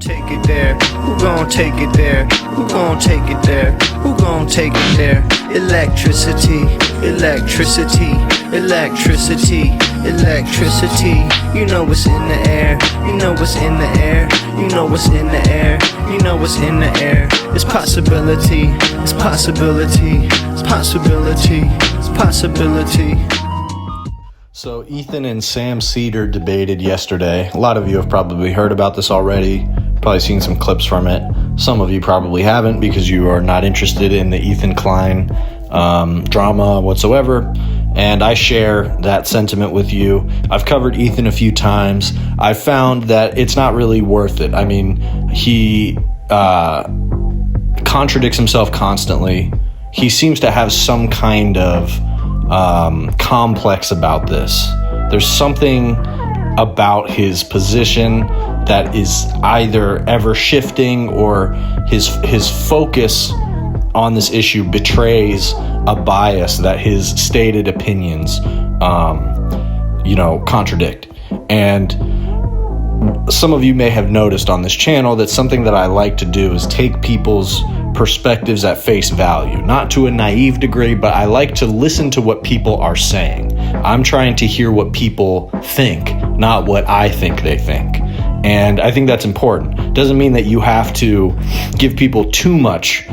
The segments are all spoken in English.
Take it there, who gon' take it there, who gon' take it there, who gon' take it there? Electricity, electricity, electricity, electricity. You know what's in the air, you know what's in the air, you know what's in the air, you know what's in the air. It's possibility, it's possibility, it's possibility, it's possibility. So Ethan and Sam Seder debated yesterday. A lot of you have probably heard about this already, probably seen some clips from it. Some of you probably haven't because you are not interested in the Ethan Klein drama whatsoever. And I share that sentiment with you. I've covered Ethan a few times. I found that it's not really worth it. I mean, he contradicts himself constantly. He seems to have some kind of complex about this. There's something about his position that is either ever shifting or his focus on this issue betrays a bias that his stated opinions contradict. And some of you may have noticed on this channel that something that I like to do is take people's perspectives at face value, not to a naive degree, but I like to listen to what people are saying. I'm trying to hear what people think, not what I think they think. And I think that's important. Doesn't mean that you have to give people too much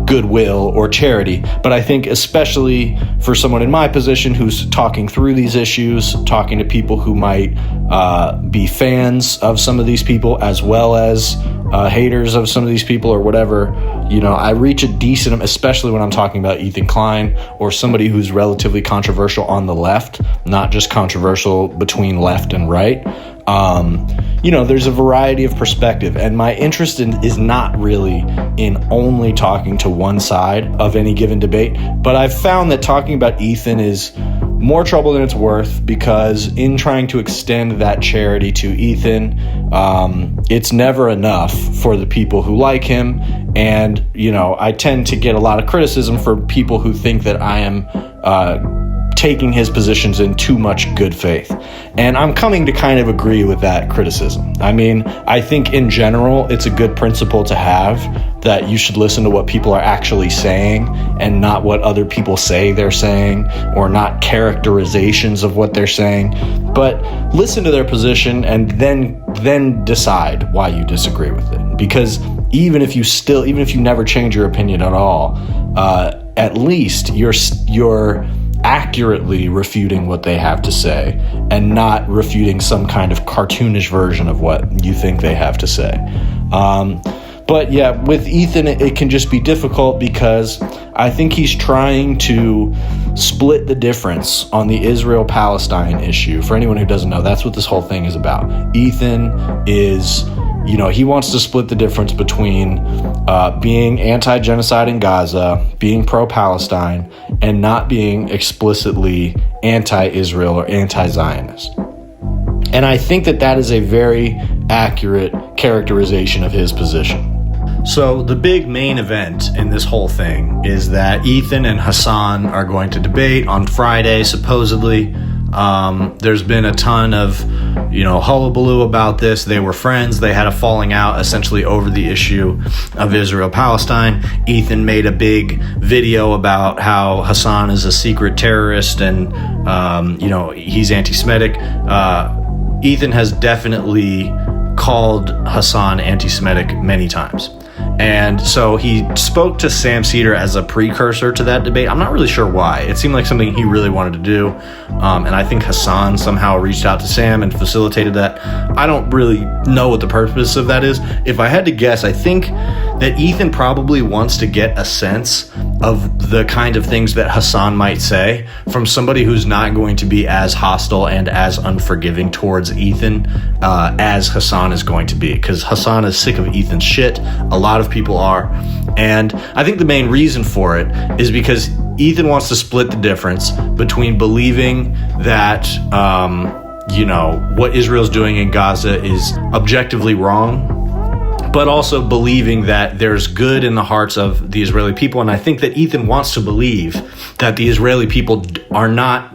goodwill or charity, but I think especially for someone in my position who's talking through these issues, talking to people who might be fans of some of these people as well as haters of some of these people or whatever, I reach a decent, especially when I'm talking about Ethan Klein or somebody who's relatively controversial on the left, not just controversial between left and right. There's a variety of perspective, and my interest is not really in only talking to one side of any given debate, but I've found that talking about Ethan is more trouble than it's worth, because in trying to extend that charity to Ethan, it's never enough for the people who like him. And, I tend to get a lot of criticism for people who think that I am taking his positions in too much good faith. And I'm coming to kind of agree with that criticism. I mean, I think in general, it's a good principle to have, that you should listen to what people are actually saying and not what other people say they're saying, or not characterizations of what they're saying, but listen to their position and then decide why you disagree with it. Because even if you never change your opinion at all, at least you're accurately refuting what they have to say and not refuting some kind of cartoonish version of what you think they have to say. But yeah, with Ethan, it can just be difficult because I think he's trying to split the difference on the Israel-Palestine issue. For anyone who doesn't know, that's what this whole thing is about. Ethan is, he wants to split the difference between being anti-genocide in Gaza, being pro-Palestine, and not being explicitly anti-Israel or anti-Zionist. And I think that is a very accurate characterization of his position. So the big main event in this whole thing is that Ethan and Hasan are going to debate on Friday, supposedly. There's been a ton of, hullabaloo about this. They were friends. They had a falling out essentially over the issue of Israel-Palestine. Ethan made a big video about how Hasan is a secret terrorist and, he's anti-Semitic. Ethan has definitely called Hasan anti-Semitic many times. And so he spoke to Sam Seder as a precursor to that debate. I'm not really sure why. It seemed like something he really wanted to do. And I think Hasan somehow reached out to Sam and facilitated that. I don't really know what the purpose of that is. If I had to guess, I think that Ethan probably wants to get a sense of the kind of things that Hasan might say from somebody who's not going to be as hostile and as unforgiving towards Ethan as Hasan is going to be. Because Hasan is sick of Ethan's shit. A lot of people are. And I think the main reason for it is because Ethan wants to split the difference between believing that, what Israel's doing in Gaza is objectively wrong, but also believing that there's good in the hearts of the Israeli people. And I think that Ethan wants to believe that the Israeli people are not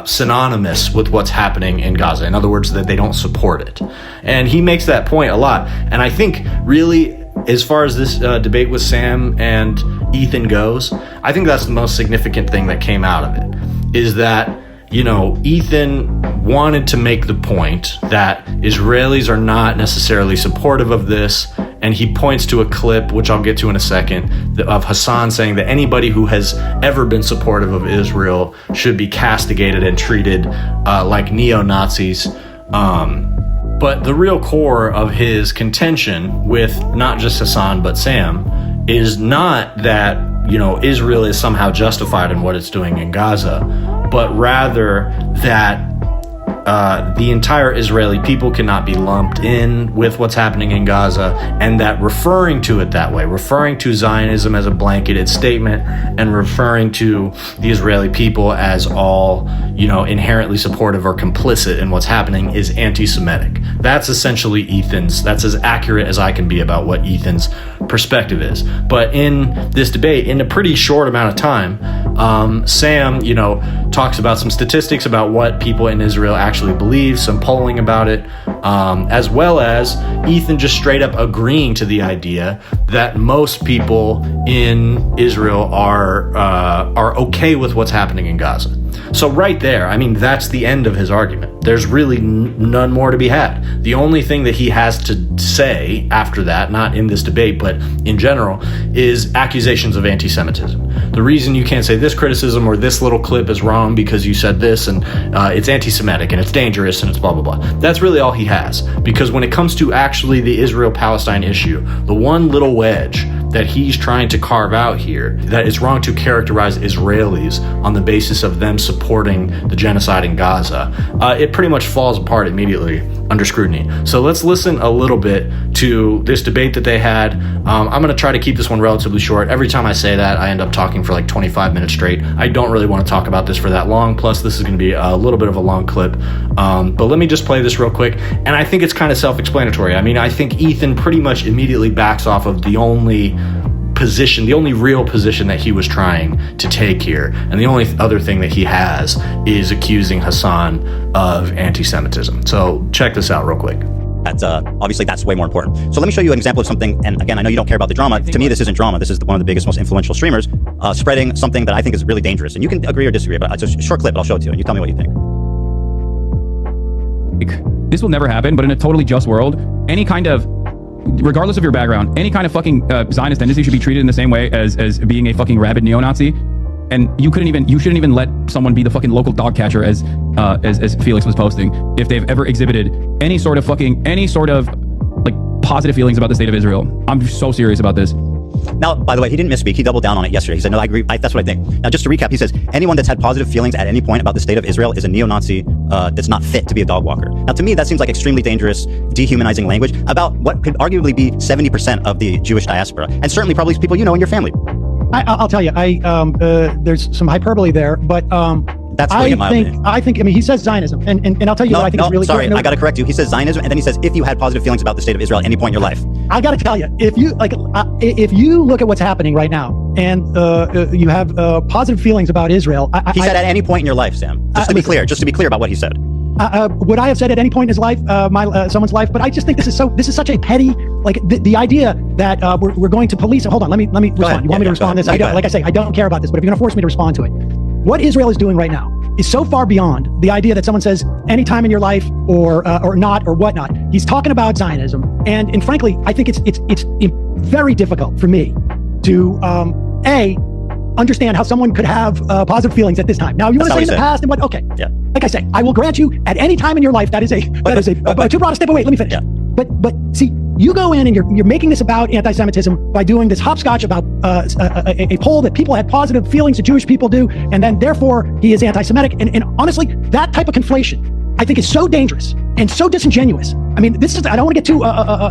synonymous with what's happening in Gaza. In other words, that they don't support it. And he makes that point a lot. And I think really, as far as this debate with Sam and Ethan goes, I think that's the most significant thing that came out of it, is that, you know, Ethan wanted to make the point that Israelis are not necessarily supportive of this, and he points to a clip, which I'll get to in a second, of Hasan saying that anybody who has ever been supportive of Israel should be castigated and treated like neo-Nazis. But the real core of his contention with not just Hasan but Sam is not that, you know, Israel is somehow justified in what it's doing in Gaza, but rather that the entire Israeli people cannot be lumped in with what's happening in Gaza, and that referring to it that way, referring to Zionism as a blanketed statement and referring to the Israeli people as all, you know, inherently supportive or complicit in what's happening is anti-Semitic. That's essentially that's as accurate as I can be about what Ethan's perspective is. But in this debate, in a pretty short amount of time, Sam, you know, talks about some statistics about what people in Israel actually believe, some polling about it, as well as Ethan just straight up agreeing to the idea that most people in Israel are okay with what's happening in Gaza. So right there, I mean, that's the end of his argument. There's really none more to be had. The only thing that he has to say after that, not in this debate, but in general, is accusations of anti-Semitism. The reason you can't say this criticism or this little clip is wrong because you said this, and it's anti-Semitic and it's dangerous and it's blah, blah, blah. That's really all he has. Because when it comes to actually the Israel-Palestine issue, the one little wedge that he's trying to carve out here, that it's wrong to characterize Israelis on the basis of them supporting the genocide in Gaza, it pretty much falls apart immediately under scrutiny. So let's listen a little bit to this debate that they had. I'm going to try to keep this one relatively short. Every time I say that, I end up talking for like 25 minutes straight. I don't really want to talk about this for that long. Plus, this is going to be a little bit of a long clip. But let me just play this real quick. And I think it's kind of self-explanatory. I mean, I think Ethan pretty much immediately backs off of the only real position that he was trying to take here. And the only other thing that he has is accusing Hasan of anti-Semitism. So check this out real quick. Obviously that's way more important. So let me show you an example of something, and again, I know you don't care about the drama. To me, this isn't drama. This is one of the biggest, most influential streamers spreading something that I think is really dangerous. And you can agree or disagree, but it's a short clip, but I'll show it to you, and you tell me what you think. This will never happen, but in a totally just world, any kind of, regardless of your background, any kind of fucking Zionist tendency should be treated in the same way as being a fucking rabid neo-Nazi. And you shouldn't even let someone be the fucking local dog catcher as Felix was posting if they've ever exhibited any sort of like positive feelings about the state of Israel. I'm so serious about this. Now, by the way, he didn't misspeak. He doubled down on it yesterday. He said, no, I agree. That's what I think. Now, just to recap, he says, anyone that's had positive feelings at any point about the state of Israel is a neo-Nazi that's not fit to be a dog walker. Now, to me, that seems like extremely dangerous, dehumanizing language about what could arguably be 70% of the Jewish diaspora, and certainly probably people you know in your family. I'll tell you, there's some hyperbole there, but that's I think, I mean, he says Zionism, and I'll tell you what I think is really sorry, cool. I got to correct you. He says Zionism, and then he says if you had positive feelings about the state of Israel at any point in your life. I got to tell you, if you look at what's happening right now, and you have positive feelings about Israel, he said at any point in your life, Sam. Just to be clear about what he said. Would I have said at any point in his life, someone's life? But I just think this is such a petty, like the idea that we're going to police. Hold on, let me respond. You want me to respond to this? Like I say, I don't care about this, but if you're going to force me to respond to it, what Israel is doing right now is so far beyond the idea that someone says any time in your life or not or whatnot. He's talking about Zionism, and frankly, I think it's very difficult for me to understand how someone could have positive feelings at this time. Now, you want to say in the past and what? Okay, yeah. Like I say, I will grant you at any time in your life that is too broad a step away. Let me finish. Yeah. But see, you go in and you're making this about anti-Semitism by doing this hopscotch about a poll that people had positive feelings that Jewish people do, and then therefore he is anti-Semitic. And honestly, that type of conflation, I think, is so dangerous and so disingenuous. I mean, I don't want to get too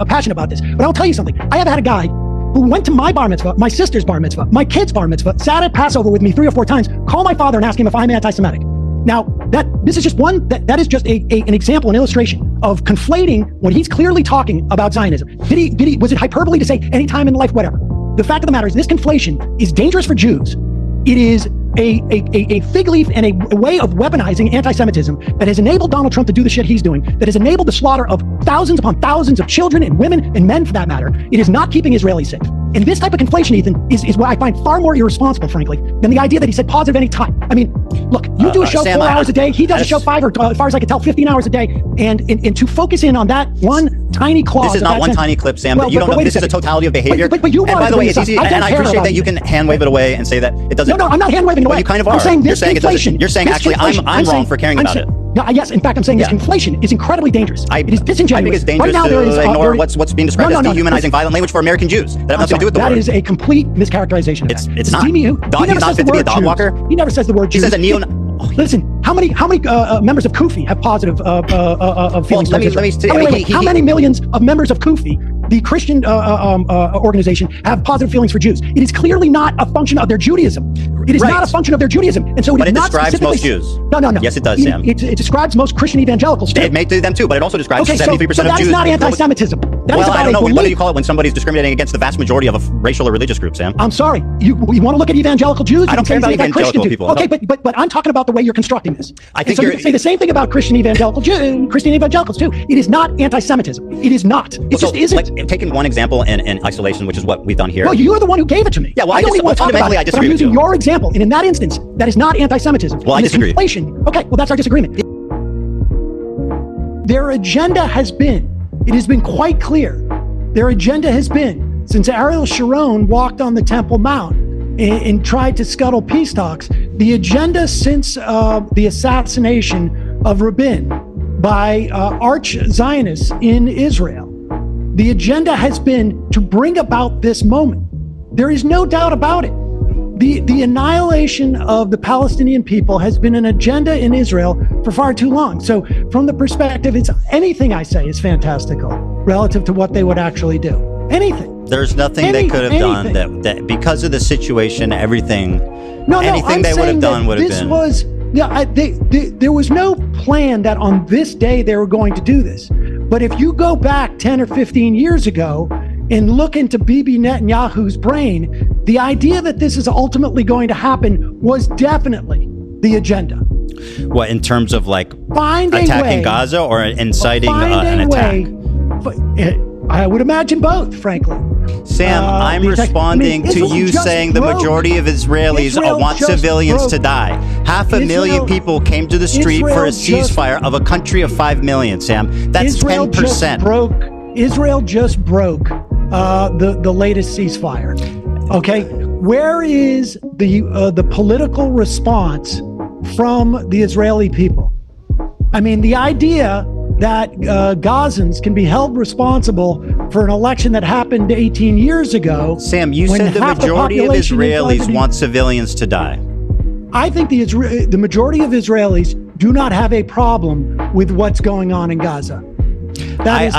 passionate about this, but I'll tell you something. I have had a guy who went to my bar mitzvah, my sister's bar mitzvah, my kid's bar mitzvah, sat at Passover with me 3 or 4 times, call my father and ask him if I'm anti-Semitic. Now, this is just that is just an example, an illustration of conflating when he's clearly talking about Zionism. Was it hyperbole to say any time in life, whatever? The fact of the matter is this conflation is dangerous for Jews. It is a fig leaf and a way of weaponizing anti-Semitism that has enabled Donald Trump to do the shit he's doing, that has enabled the slaughter of thousands upon thousands of children and women and men, for that matter. It is not keeping Israelis safe. And this type of conflation, Ethan, is what I find far more irresponsible, frankly, than the idea that he said positive any time. I mean, look, you do a show Sam, 4 hours a day. He does a show 5, or as far as I can tell, 15 hours a day. And to focus in on that one tiny clause. This is not one tiny clip, Sam. Well, you don't know. This is a totality of behavior. But you and by the way, it's easy. And I appreciate that you can hand wave it away and say that it doesn't. No, I'm not hand waving it away. Well, you kind of are. I'm saying You're this saying it conflation. doesn't. You're saying actually I'm wrong for caring about it. No, yes, in fact, I'm saying this conflation is incredibly dangerous. It is disingenuous. I think it's dangerous right now, to ignore what's being described as dehumanizing violent language for American Jews that have nothing to do with the word. That is a complete mischaracterization of that. It's not. He's not fit to be a dog walker. He never says the word Jews. He says a neo. Listen, how many members of Kufi have positive feelings? How many millions of members of Kufi, the Christian organization, have positive feelings for Jews? It is clearly not a function of their Judaism. It is not a function of their Judaism, and so it describes most Jews. No. Yes, it does, Sam. It describes most Christian evangelicals too. It may do them too, but it also describes 73% of Jews. That is not anti-Semitism. Well, I don't know. What do you call it when somebody's discriminating against the vast majority of a racial or religious group, Sam? I'm sorry. You want to look at evangelical Jews? I don't care about evangelical people. Okay, but I'm talking about the way you're constructing this. I think you can say the same thing about Christian evangelicals too. It is not anti-Semitism. It is not. It just isn't. Like, taking one example in isolation, which is what we've done here. Well, you're the one who gave it to me. Yeah, well, fundamentally, I disagree with you. I'm using your example, and in that instance, that is not anti-Semitism. Well, I disagree. Okay, well, that's our disagreement. Their agenda has been, it has been quite clear, their agenda has been, since Ariel Sharon walked on the Temple Mount and tried to scuttle peace talks, the agenda since the assassination of Rabin by arch-Zionists in Israel, the agenda has been to bring about this moment. There is no doubt about it. The annihilation of the Palestinian people has been an agenda in Israel for far too long. So from the perspective, it's anything I say is fantastical relative to what they would actually do. Anything. There's nothing they could have done that because of the situation, anything they would have done would have been. There was no plan that on this day they were going to do this. But if you go back 10 or 15 years ago and look into Bibi Netanyahu's brain, the idea that this is ultimately going to happen was definitely the agenda. What, in terms of like attacking Gaza or inciting an attack? I would imagine both, frankly. Sam, I'm responding to you saying the majority of Israelis want civilians to die. 500,000 people came to the street for a ceasefire of a country of 5 million, Sam. That's 10%. Israel just broke the latest ceasefire. Okay, where is the political response from the Israeli people? I mean, the idea that Gazans can be held responsible for an election that happened 18 years ago. Sam, you said the majority of Israelis want civilians to die. I think the majority of Israelis do not have a problem with what's going on in Gaza. I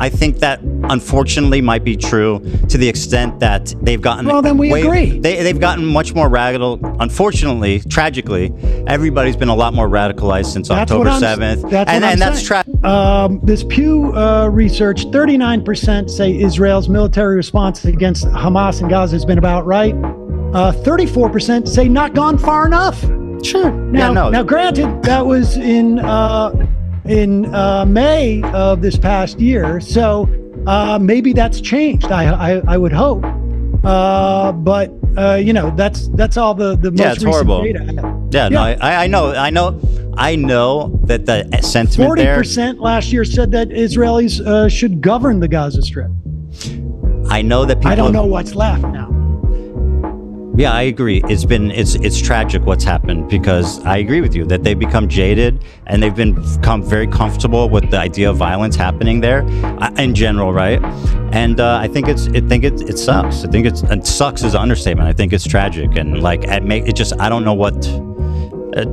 think that unfortunately might be true to the extent that they've gotten. Well, then we agree. They've gotten much more radical. Unfortunately, tragically, everybody's been a lot more radicalized since October 7th. That's tragic. This Pew research, 39% say Israel's military response against Hamas in Gaza has been about right. 34% say not gone far enough. Sure. Now, granted, that was in May of this past year, so maybe that's changed. I would hope, but that's all the most recent data. I know that the sentiment 40% last year said that Israelis should govern the Gaza Strip. I know that people. I don't know what's left now. Yeah, I agree. It's tragic what's happened, because I agree with you that they've become jaded and they've become very comfortable with the idea of violence happening there in general, right? And I think it sucks. I think it sucks is an understatement. I think it's tragic, and I don't know what.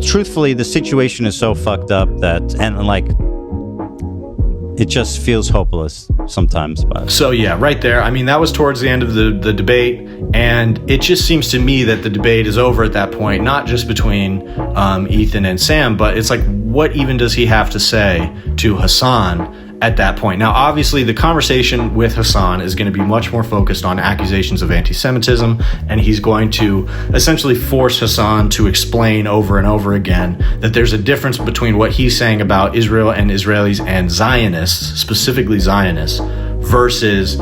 Truthfully, the situation is so fucked up it just feels hopeless sometimes. But. So yeah, right there. I mean, that was towards the end of the debate, and it just seems to me that the debate is over at that point, not just between Ethan and Sam, but it's like, what even does he have to say to Hasan at that point. Now, obviously, the conversation with Hasan is going to be much more focused on accusations of anti-Semitism, and he's going to essentially force Hasan to explain over and over again that there's a difference between what he's saying about Israel and Israelis and Zionists, specifically Zionists, versus,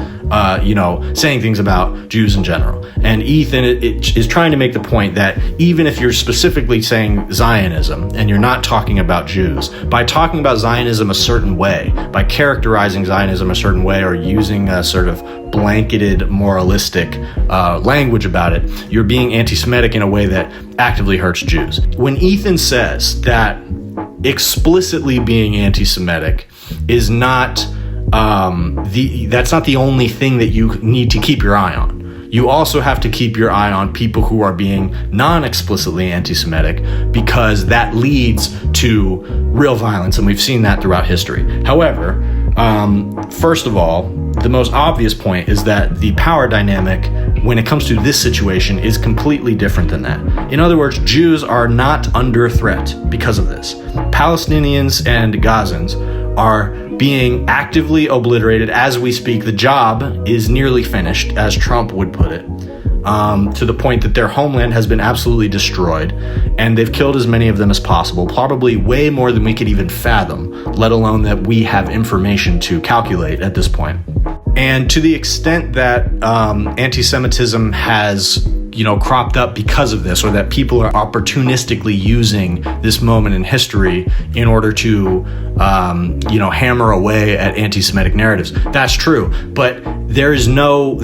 saying things about Jews in general. And Ethan is trying to make the point that even if you're specifically saying Zionism and you're not talking about Jews, by talking about Zionism a certain way, by characterizing Zionism a certain way, or using a sort of blanketed moralistic language about it, you're being anti-Semitic in a way that actively hurts Jews. When Ethan says that explicitly being anti-Semitic is not that's not the only thing that you need to keep your eye on. You also have to keep your eye on people who are being non-explicitly anti-Semitic, because that leads to real violence, and we've seen that throughout history. However, first of all, the most obvious point is that the power dynamic when it comes to this situation is completely different than that. In other words, Jews are not under threat because of this. Palestinians and Gazans are being actively obliterated as we speak. The job is nearly finished, as Trump would put it, to the point that their homeland has been absolutely destroyed, and they've killed as many of them as possible, probably way more than we could even fathom, let alone that we have information to calculate at this point. And to the extent that anti-Semitism has cropped up because of this, or that people are opportunistically using this moment in history in order to, hammer away at anti-Semitic narratives. That's true, but there's no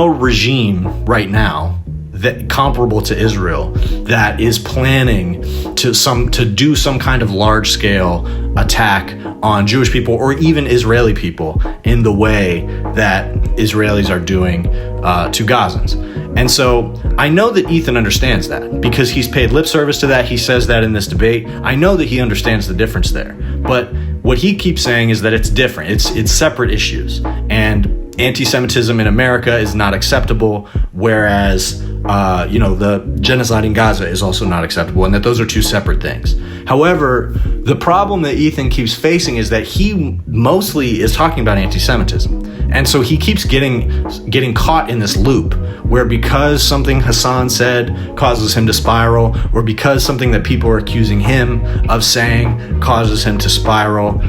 regime right now that comparable to Israel that is planning to do some kind of large scale attack on Jewish people or even Israeli people in the way that Israelis are doing to Gazans. And so I know that Ethan understands that because he's paid lip service to that. He says that in this debate. I know that he understands the difference there. But what he keeps saying is that it's different. It's separate issues. And anti-Semitism in America is not acceptable, whereas the genocide in Gaza is also not acceptable, and that those are two separate things. However, the problem that Ethan keeps facing is that he mostly is talking about anti-Semitism. And so he keeps getting caught in this loop where because something Hasan said causes him to spiral, or because something that people are accusing him of saying causes him to spiral,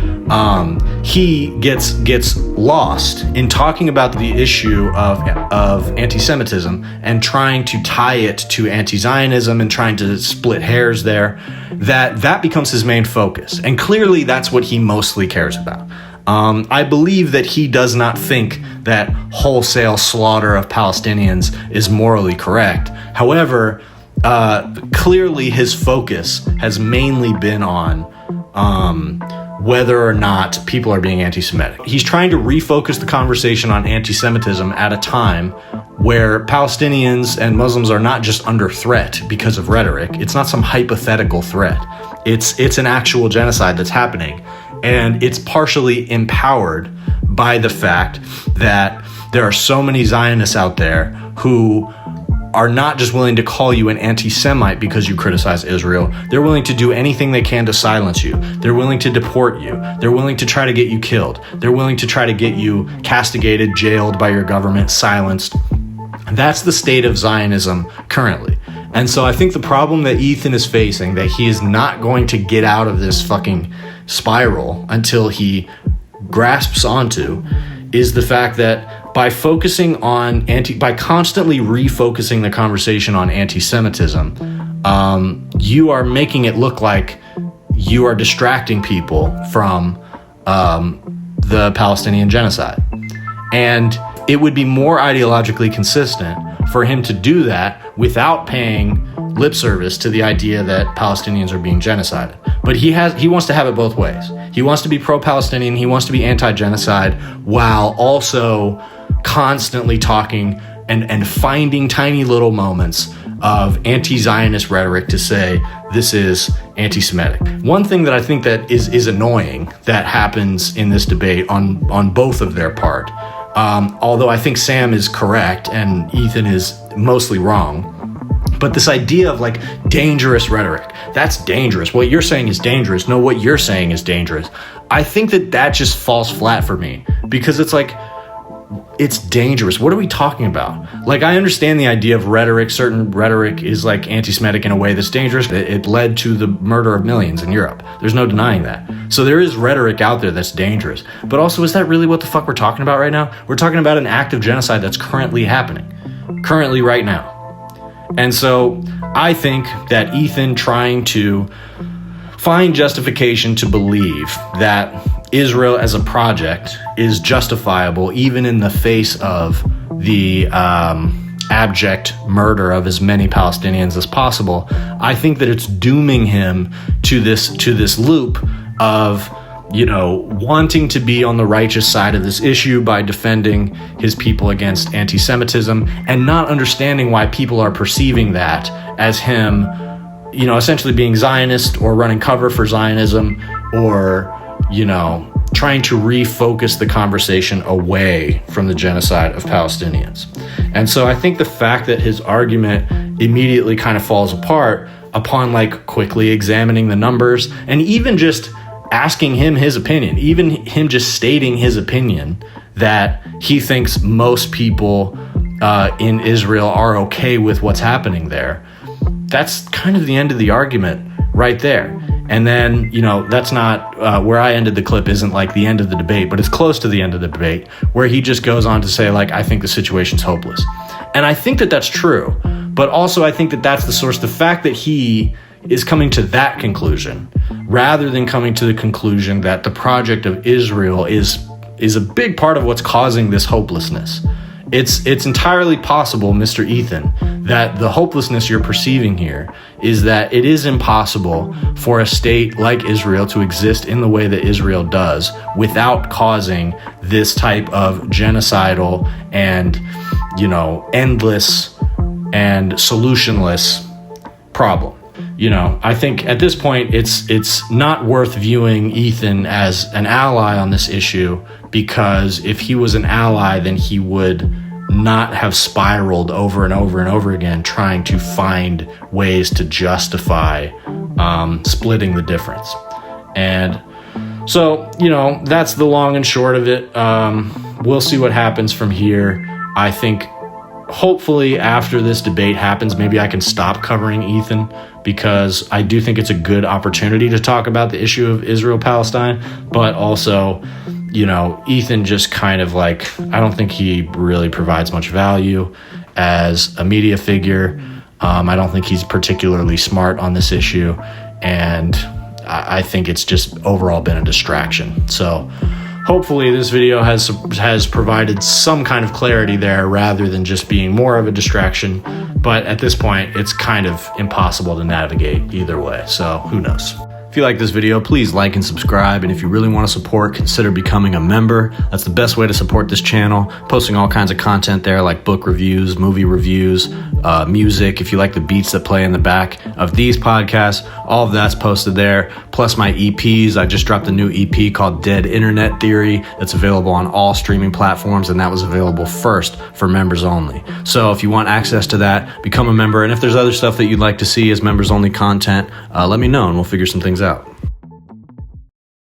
he gets lost in talking about the issue of anti-Semitism and trying to tie it to anti-Zionism and trying to split hairs there. That becomes his main focus. And clearly that's what he mostly cares about. I believe that he does not think that wholesale slaughter of Palestinians is morally correct. However, clearly his focus has mainly been on whether or not people are being anti-Semitic. He's trying to refocus the conversation on anti-Semitism at a time where Palestinians and Muslims are not just under threat because of rhetoric. It's not some hypothetical threat. It's an actual genocide that's happening. And it's partially empowered by the fact that there are so many Zionists out there who are not just willing to call you an anti-Semite because you criticize Israel. They're willing to do anything they can to silence you. They're willing to deport you. They're willing to try to get you killed. They're willing to try to get you castigated, jailed by your government, silenced. That's the state of Zionism currently. And so I think the problem that Ethan is facing, that he is not going to get out of this fucking spiral until he grasps onto, is the fact that by focusing on by constantly refocusing the conversation on anti-Semitism, you are making it look like you are distracting people from the Palestinian genocide. And it would be more ideologically consistent for him to do that without paying lip service to the idea that Palestinians are being genocided. But he wants to have it both ways. He wants to be pro-Palestinian, he wants to be anti-genocide, while also constantly talking and finding tiny little moments of anti-Zionist rhetoric to say this is anti-Semitic. One thing that I think that is annoying that happens in this debate on both of their part, although I think Sam is correct and Ethan is mostly wrong, But this idea of like dangerous rhetoric, that's dangerous. What you're saying is dangerous. No, what you're saying is dangerous. I think that just falls flat for me, because it's like, it's dangerous. What are we talking about? Like, I understand the idea of rhetoric. Certain rhetoric is like anti-Semitic in a way that's dangerous. It led to the murder of millions in Europe. There's no denying that. So there is rhetoric out there that's dangerous. But also, is that really what the fuck we're talking about right now? We're talking about an act of genocide that's currently happening. Currently, right now. And so I think that Ethan trying to find justification to believe that Israel as a project is justifiable even in the face of the abject murder of as many Palestinians as possible, I think that it's dooming him to this loop of, you know, wanting to be on the righteous side of this issue by defending his people against anti-Semitism, and not understanding why people are perceiving that as him, you know, essentially being Zionist or running cover for Zionism, or, you know, trying to refocus the conversation away from the genocide of Palestinians. And so I think the fact that his argument immediately kind of falls apart upon like quickly examining the numbers, and even just asking him his opinion, even him just stating his opinion that he thinks most people in Israel are okay with what's happening there, that's kind of the end of the argument right there. And then, you know, that's not where I ended the clip, isn't like the end of the debate, but it's close to the end of the debate, where he just goes on to say, like, I think the situation's hopeless. And I think that that's true, but also I think that that's the source. The fact that he is coming to that conclusion rather than coming to the conclusion that the project of Israel is a big part of what's causing this hopelessness. It's entirely possible, Mr. Ethan, that the hopelessness you're perceiving here is that it is impossible for a state like Israel to exist in the way that Israel does without causing this type of genocidal and, you know, endless and solutionless problem. You know, I think at this point it's not worth viewing Ethan as an ally on this issue, because if he was an ally, then he would not have spiraled over and over and over again trying to find ways to justify splitting the difference. And so, you know, that's the long and short of it. We'll see what happens from here. I think hopefully after this debate happens, maybe I can stop covering Ethan, because I do think it's a good opportunity to talk about the issue of Israel-Palestine, but also, you know, Ethan just kind of like, I don't think he really provides much value as a media figure. I don't think he's particularly smart on this issue, and I think it's just overall been a distraction. So hopefully this video has provided some kind of clarity there rather than just being more of a distraction. But at this point, it's kind of impossible to navigate either way. So who knows? If you like this video, please like and subscribe. And if you really want to support, consider becoming a member. That's the best way to support this channel. Posting all kinds of content there, like book reviews, movie reviews, music. If you like the beats that play in the back of these podcasts, all of that's posted there. Plus my EPs. I just dropped a new EP called Dead Internet Theory. That's available on all streaming platforms, and that was available first for members only. So if you want access to that, become a member. And if there's other stuff that you'd like to see as members only content, let me know and we'll figure some things out.